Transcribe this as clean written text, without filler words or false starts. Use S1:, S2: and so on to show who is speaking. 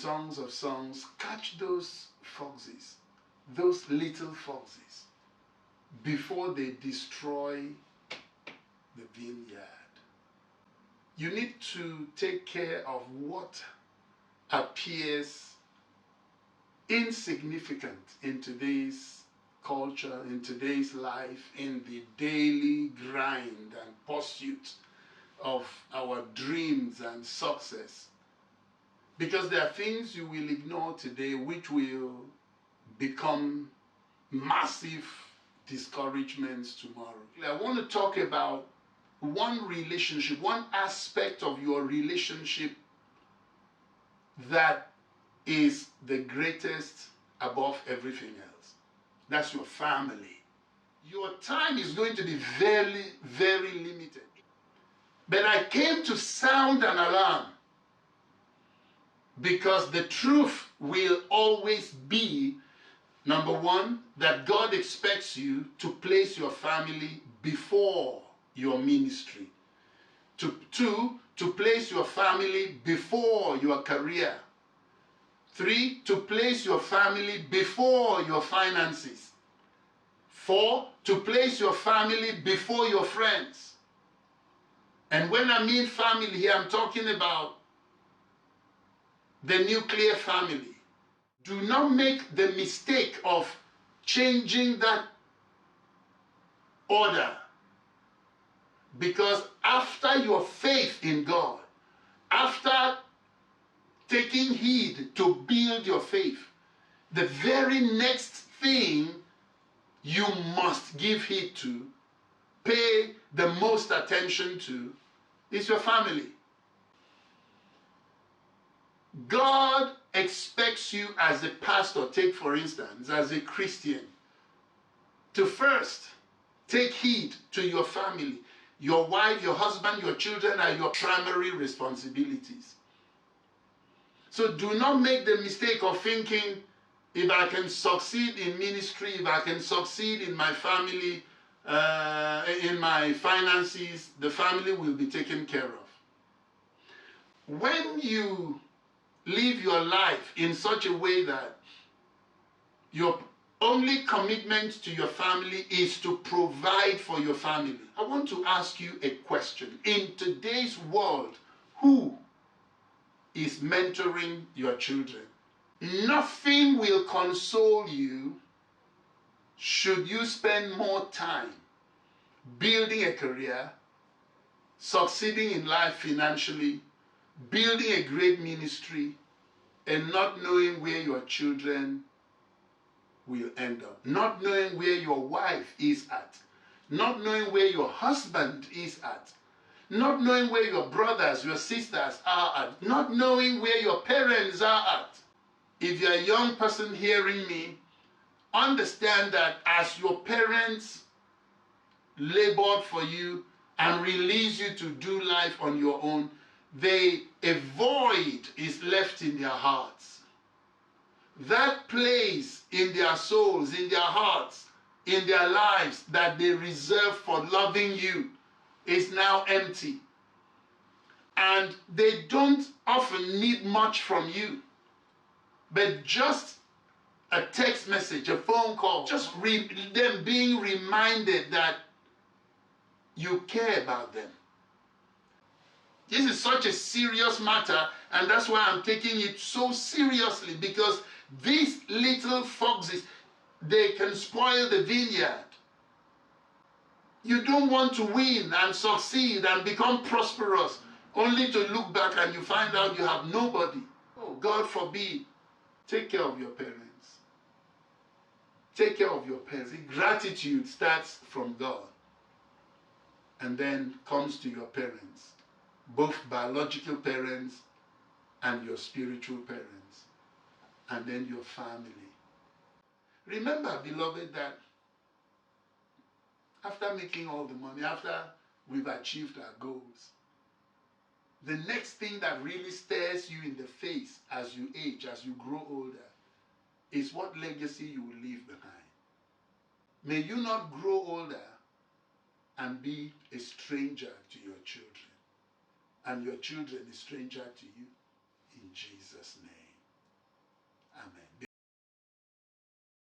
S1: Songs of Songs, catch those foxes, those little foxes, before they destroy the vineyard. You need to take care of what appears insignificant in today's culture, in today's life, in the daily grind and pursuit of our dreams and success. Because there are things you will ignore today which will become massive discouragements tomorrow. I want to talk about one relationship, one aspect of your relationship that is the greatest above everything else. That's your family. Your time is going to be very, very limited. But I came to sound an alarm, because the truth will always be, number one, that God expects you to place your family before your ministry. Two, to place your family before your career. Three, to place your family before your finances. Four, to place your family before your friends. And when I mean family here, I'm talking about the nuclear family. Do not make the mistake of changing that order. Because after your faith in God, after taking heed to build your faith, the very next thing you must give heed to, pay the most attention to, is your family. God expects you as a pastor, take for instance, as a Christian, to first take heed to your family. Your wife, your husband, your children are your primary responsibilities. So do not make the mistake of thinking, if I can succeed in ministry, if I can succeed in my family, in my finances, the family will be taken care of. When you live your life in such a way that your only commitment to your family is to provide for your family, I want to ask you a question. In today's world, who is mentoring your children? Nothing will console you should you spend more time building a career, succeeding in life financially, building a great ministry, and not knowing where your children will end up, not knowing where your wife is at, not knowing where your husband is at, not knowing where your brothers, your sisters are at, not knowing where your parents are at. If you're a young person hearing me, understand that as your parents labored for you and release you to do life on your own, a void is left in their hearts. That place in their souls, in their hearts, in their lives that they reserve for loving you is now empty. And they don't often need much from you, but just a text message, a phone call, just them being reminded that you care about them. This is such a serious matter, and that's why I'm taking it so seriously, because these little foxes, they can spoil the vineyard. You don't want to win and succeed and become prosperous only to look back and you find out you have nobody. Oh, God forbid. Take care of your parents. Take care of your parents. Gratitude starts from God and then comes to your parents, both biological parents and your spiritual parents, and then your family. Remember, beloved, that after making all the money, after we've achieved our goals, the next thing that really stares you in the face as you age, as you grow older, is what legacy you will leave behind. May you not grow older and be a stranger to your children, and your children a stranger to you, in Jesus' name. Amen.